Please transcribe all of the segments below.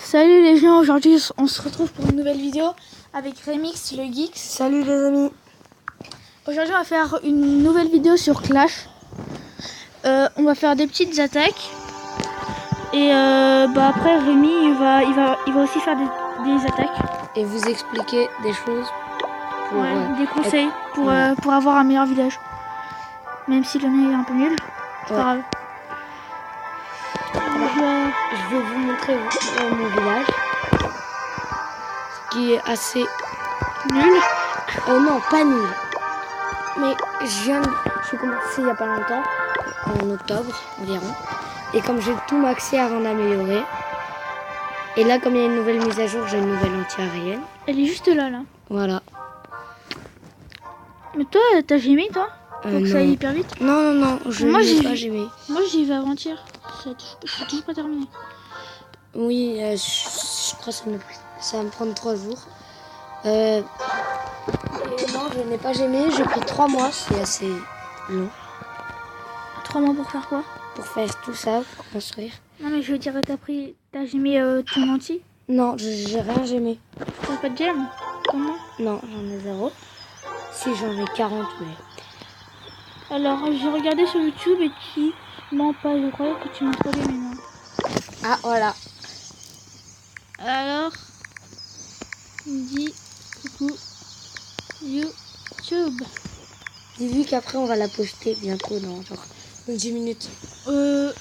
Salut les gens, aujourd'hui on se retrouve pour une nouvelle vidéo avec Remix le Geek. Salut les amis. Aujourd'hui on va faire une nouvelle vidéo sur Clash. On va faire des petites attaques. Et après Rémi il va aussi faire des attaques. Et vous expliquer des choses pour, des conseils pour avoir un meilleur village. Même si le mien est un peu nul, c'est pas grave. Je vais vous montrer mon village, qui est assez nul. Non, pas nul. Mais j'ai commencé il n'y a pas longtemps, en octobre environ. Et comme j'ai tout maxé avant d'améliorer, et là comme il y a une nouvelle mise à jour, j'ai une nouvelle anti-aérienne. Elle est juste là. Voilà. Mais toi, t'as gémé toi pour que ça aille hyper vite? Non, je n'ai pas gémé. Moi j'y vais avant-hier. Je suis toujours pas terminé. Oui, je crois que ça va me prendre 3 jours. Et non, je n'ai pas gémé, j'ai pris 3 mois, c'est assez long. 3 mois pour faire quoi? Pour faire tout ça, pour construire. Non mais je veux dire, t'as gémé ton anti? Non, j'ai rien gémé. T'as pas de gemme? Comment? Non, j'en ai 0. Si, j'en ai 40, mais... Alors, j'ai regardé sur YouTube et tu mens pas, je croyais que tu m'introduis mais non. Ah, voilà. Alors, dis coucou YouTube. J'ai vu qu'après on va la poster bientôt dans genre 10 minutes. On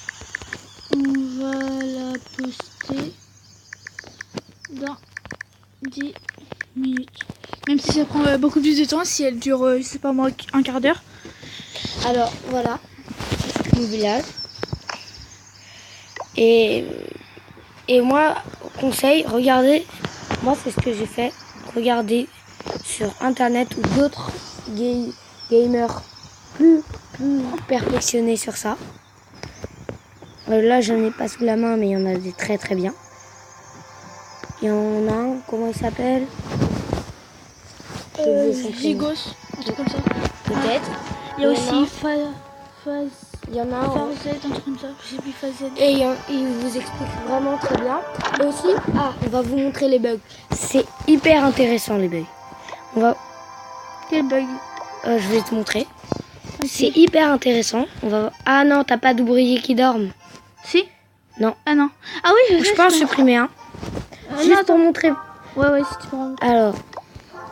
va la poster dans 10 minutes. Même si ça prend beaucoup plus de temps, si elle dure, je sais pas moi, un quart d'heure. Alors, voilà, mon village. Et moi, conseil, regardez, moi c'est ce que j'ai fait. Regardez sur internet ou d'autres gamers plus perfectionnés sur ça. Là, j'en ai pas sous la main, mais il y en a des très très bien. Il y en a un, comment il s'appelle? Gigos, un truc comme ça. Peut-être. Il y a aussi il y en a un. Phase Z, un truc comme ça. Je sais plus, Phase Z. Et il vous explique vraiment très bien. Et aussi, on va vous montrer les bugs. C'est hyper intéressant les bugs. Quel bug? Je vais te montrer. Okay. C'est hyper intéressant. Ah non, t'as pas d'ouvriers qui dorment. Si? Non. Ah non. Ah oui, je peux en supprimer un. Juste pour montrer. Ouais, si tu peux. Alors,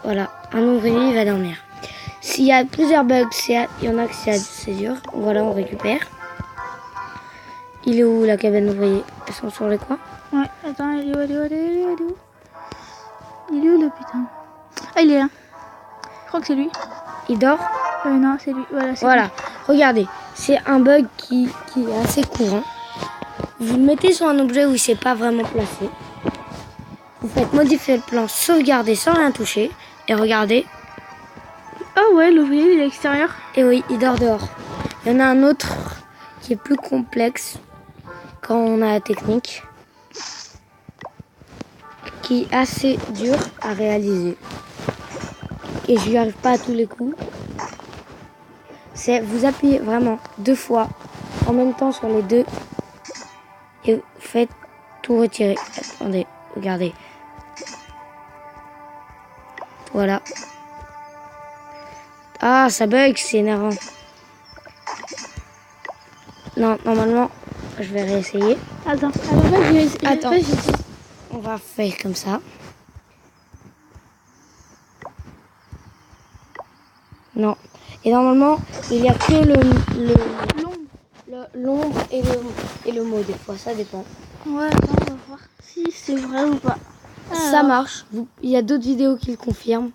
voilà, un ouvrier il va dormir. S'il y a plusieurs bugs, il y en a que c'est dur. Voilà, on récupère. Il est où la cabane d'ouvrier? Elles sont sur les coins? Ouais, attends, il est où? Il est où le putain? Ah, il est là. Je crois que c'est lui. Il dort? Non, c'est lui. Voilà. Lui. Regardez, c'est un bug qui est assez courant. Vous le mettez sur un objet où il ne s'est pas vraiment placé. Vous faites modifier le plan, sauvegarder sans rien toucher. Et regardez. Ah ouais, l'ouvrier il est à l'extérieur. Et oui, il dort dehors. Il y en a un autre qui est plus complexe quand on a la technique, qui est assez dur à réaliser. Et je n'y arrive pas à tous les coups. C'est vous appuyez vraiment 2 fois en même temps sur les deux et vous faites tout retirer. Attendez, regardez. Voilà. Ah, ça bug, c'est énervant. Non, normalement, je vais réessayer. Attends, on va faire comme ça. Non. Et normalement, il n'y a que l'ombre et le mot des fois, ça dépend. Ouais, attends, on va voir si c'est vrai ou pas. Alors. Ça marche. Il y a d'autres vidéos qui le confirment.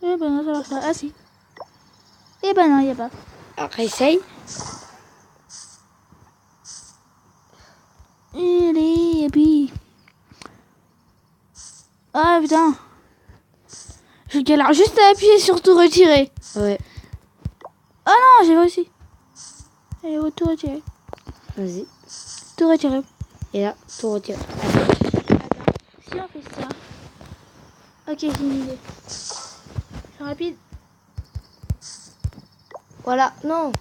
Eh ben non, ça marche pas. Ah si. Eh ben non, il n'y a pas. Alors, essaye. Ah putain. Je galère juste à appuyer sur tout retirer. Ouais. Oh non, j'ai réussi. Allez, tout retirer. Vas-y. Tout retirer. Et là, tout retirer. Attends. Si on fait ça. Ok, j'ai une idée. C'est rapide. Voilà, non.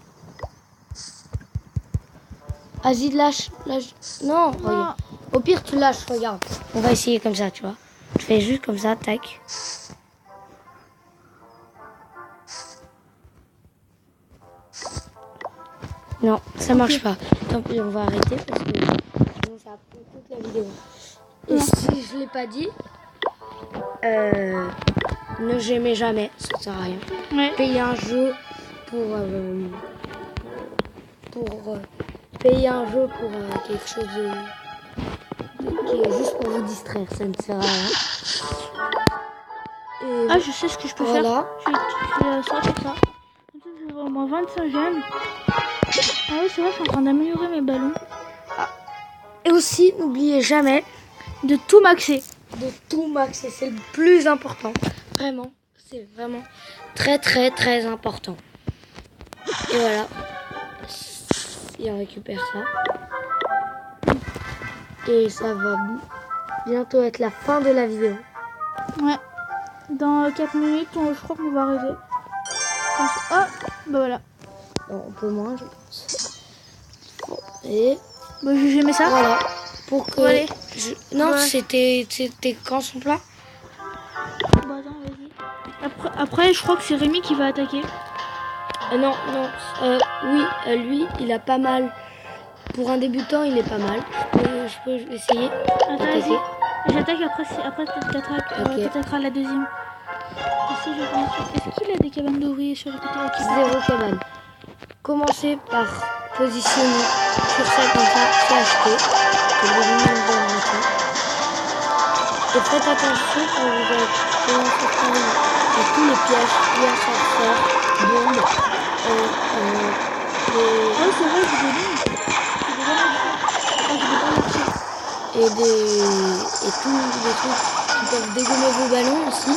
Vas-y, lâche. Non, regarde. Au pire, tu lâches, regarde. On va essayer comme ça, tu vois. Tu fais juste comme ça, tac. Non, ça marche pas. Tant pis, on va arrêter parce que sinon ça prend toute la vidéo. Et si je l'ai pas dit, ne j'aimais jamais, ça sert à rien. Ouais. Payer un jeu payer un jeu pour quelque chose qui est juste pour vous distraire, ça ne sert à rien. Et Ah, je sais ce que je peux voilà. faire. Je vais sortir ça. Je vais au moins 25 gemmes. Ah oui, c'est vrai, je suis en train d'améliorer mes ballons. Et aussi, n'oubliez jamais De tout maxer. de tout maxer, c'est le plus important. Vraiment, c'est vraiment très très très important. Et voilà. Et on récupère ça. Et ça va bientôt être la fin de la vidéo. Ouais. Dans 4 minutes, je crois qu'on va arriver. Ah, bah voilà. Bon, un peu moins, je pense. Et Bah, j'ai mis ça. voilà. Pour que. Bon, allez. Non, Ouais. c'était quand son plat? Bah, attends, vas-y. Après, je crois que c'est Rémi qui va attaquer. Non, oui, lui, il a pas mal. Pour un débutant, il est pas mal. Je peux essayer Attends, d'attaquer. vas-y. J'attaque après peut-être t'attaqueras la deuxième. Ici, je pense. Est-ce qu'il a des cabanes d'ouvriers sur le côté? Zéro cabane. Commencez par positionner sur ça comme ça, c'est acheté. Et faites attention quand vous allez commencer à faire tous les pièges, les ascenseurs, bombes, Oh, c'est vrai, j'ai des lignes. et tous les trucs qui peuvent dégommer vos ballons aussi.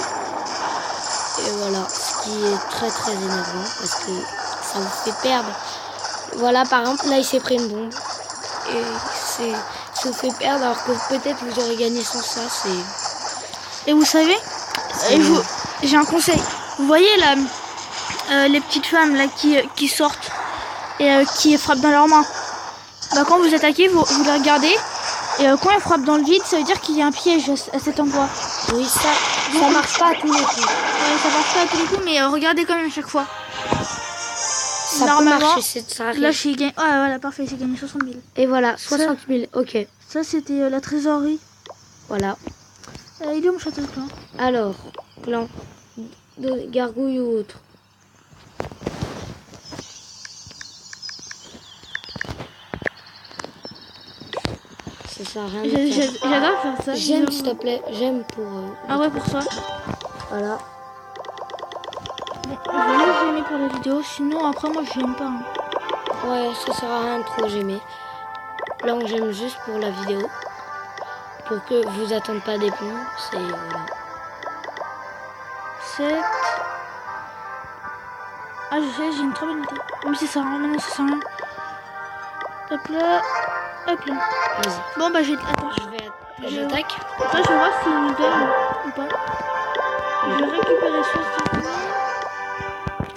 Et voilà, ce qui est très très énervant parce que ça vous fait perdre. Voilà, par exemple, là il s'est pris une bombe et ça vous fait perdre alors que peut-être vous aurez gagné sans ça. Et vous savez, j'ai un conseil. Vous voyez là, les petites femmes là qui sortent et qui frappent dans leurs mains. Bah, quand vous attaquez, vous les regardez. Et quand elles frappent dans le vide, ça veut dire qu'il y a un piège à cet endroit. Oui, ça marche pas à tous les coups. Ouais, ça marche pas à tous les coups, mais regardez quand même à chaque fois. Ça Normalement, peut marcher, ça arrive. là j'ai gagné. Ah voilà, parfait, j'ai gagné 60 000. Et voilà, 60 000, ok. Ça c'était la trésorerie. Voilà. Il est où mon château de clan? Alors, clan de gargouille ou autre. Ça sert à rien de faire. J'adore faire ça. J'aime, s'il te plaît, j'aime pour... Ah ouais, pour ça. Voilà. Bon, je vais juste aimer pour la vidéo, sinon après moi j'aime pas. Hein. Ouais, ça sert à rien de trop j'aimer. Là, on j'aime juste pour la vidéo. Pour que vous attendez pas des plombs, c'est... Voilà. 7. Ah, je sais, j'ai une très bonne idée. Mais ça sert à rien, non, ça sert à rien. Hop là. Hop là. Vas-y. Bon, bah, attends. J'attaque. Attends, je vais voir s'il nous donne ou pas. Je vais récupérer 60 000.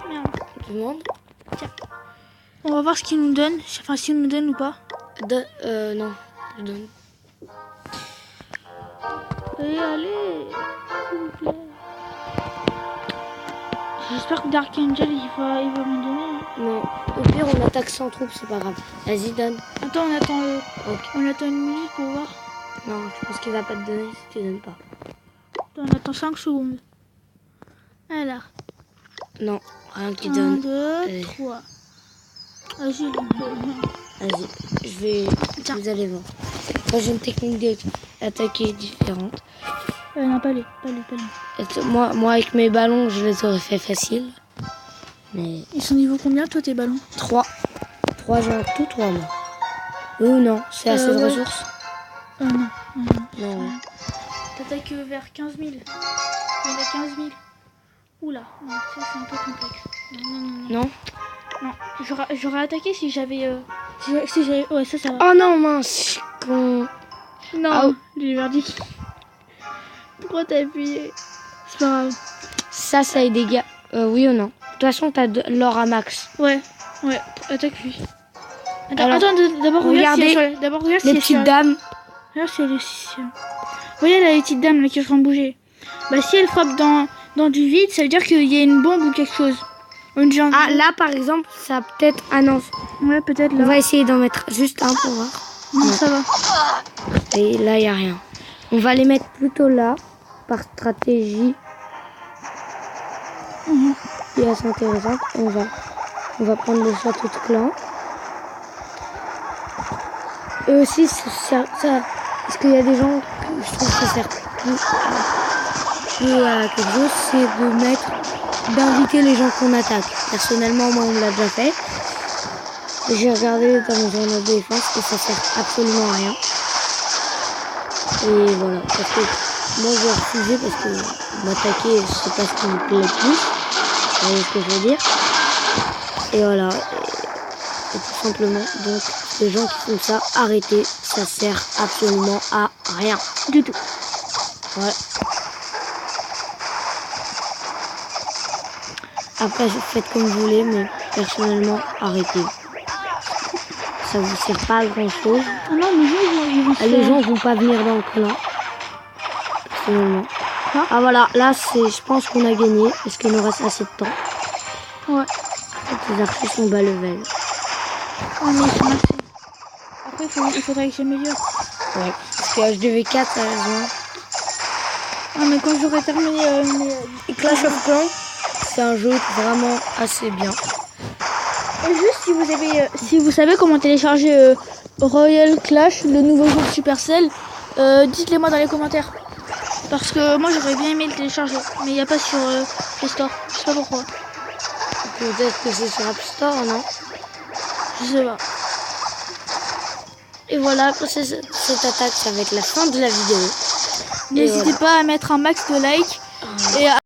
Merde. Tu demandes? Tiens. On va voir ce qu'il nous donne. Enfin, s'il nous donne ou pas. Non. Je donne. Allez, s'il vous plaît. J'espère que Dark Angel il va me donner. Hein. Non. Au pire, on attaque sans troupes, c'est pas grave. Vas-y, donne. Attends, on attend une minute pour voir. Non, je pense qu'il va pas te donner si tu donnes pas. Attends, on attend 5 secondes. Alors. Non, rien qui 1, donne. 2, 3. Vas-y, je vais... Tiens. Vous allez voir. Moi, j'ai une technique d'attaquer différente. Non, pas lui. Moi, avec mes ballons, je les aurais fait facile. Mais... Ils sont niveau combien, toi, tes ballons? 3. 3, j'ai en tout 3, moi. Oui ou non? C'est assez de ouais. ressources? Non. Non. T'attaques vers 15 000. Il y en a 15 000. Oula, non, ça c'est un peu complexe. Non? Non, j'aurais attaqué si j'avais... Si j'avais... Ouais, ça va. Oh non, mince. Con... Non, Ah, j'ai verdict. Pourquoi t'as appuyé? C'est pas grave. Ça a des dégâts. Oui ou non? De toute façon, t'as de l'or à max. Ouais, attaque lui. Alors, Attends, d'abord regarde regardez si elle est sur... Les petites dames. Là, c'est le 6. Vous voyez la petite dame là, qui est en train de bouger. Bah, si elle frappe dans du vide, ça veut dire qu'il y a une bombe ou quelque chose. Une jambe. Ah, là, par exemple, ça a peut-être... Ah non, Ouais, peut-être on là. va essayer d'en mettre juste un pour voir. Non, ça va. Et là, il n'y a rien. On va les mettre plutôt là, par stratégie. Qui est assez intéressante. On va prendre le château de clan. Et aussi, parce qu'il y a des gens que je trouve que ça sert plus à quelque chose, c'est d'inviter les gens qu'on attaque. Personnellement, moi, on l'a déjà fait. J'ai regardé dans mon journal de défense et ça sert absolument à rien. Et voilà, parce que moi, je vais refuser parce que m'attaquer, c'est pas ce qui me plaît le plus. Vous voyez ce que je veux dire? Et voilà. Et tout simplement, donc, les gens qui font ça, arrêtez, ça sert absolument à rien du tout. Ouais. Après, faites comme vous voulez, mais personnellement, arrêtez. Ça vous sert pas à grand chose. Ah non, Les gens vont pas venir dans le clan. Personnellement. Ah voilà, là, je pense qu'on a gagné, parce qu'il nous reste assez de temps. Ouais. Les archers sont bas level. Oh, mais ils sont maxés. Après, il faudrait que j'améliore. Ouais. Parce que HDV4, ça a raison. Ah, mais quand j'aurai terminé Et Clash of Clans, c'est un jeu vraiment assez bien. Et juste si vous savez comment télécharger Royal Clash, le nouveau jeu de Supercell, dites-les moi dans les commentaires. Parce que moi j'aurais bien aimé le télécharger, mais il n'y a pas sur Play Store. Je sais pas pourquoi. Peut-être que c'est sur App Store, non? Je sais pas. Et voilà, après cette attaque, ça va être la fin de la vidéo. N'hésitez pas à mettre un max de likes et à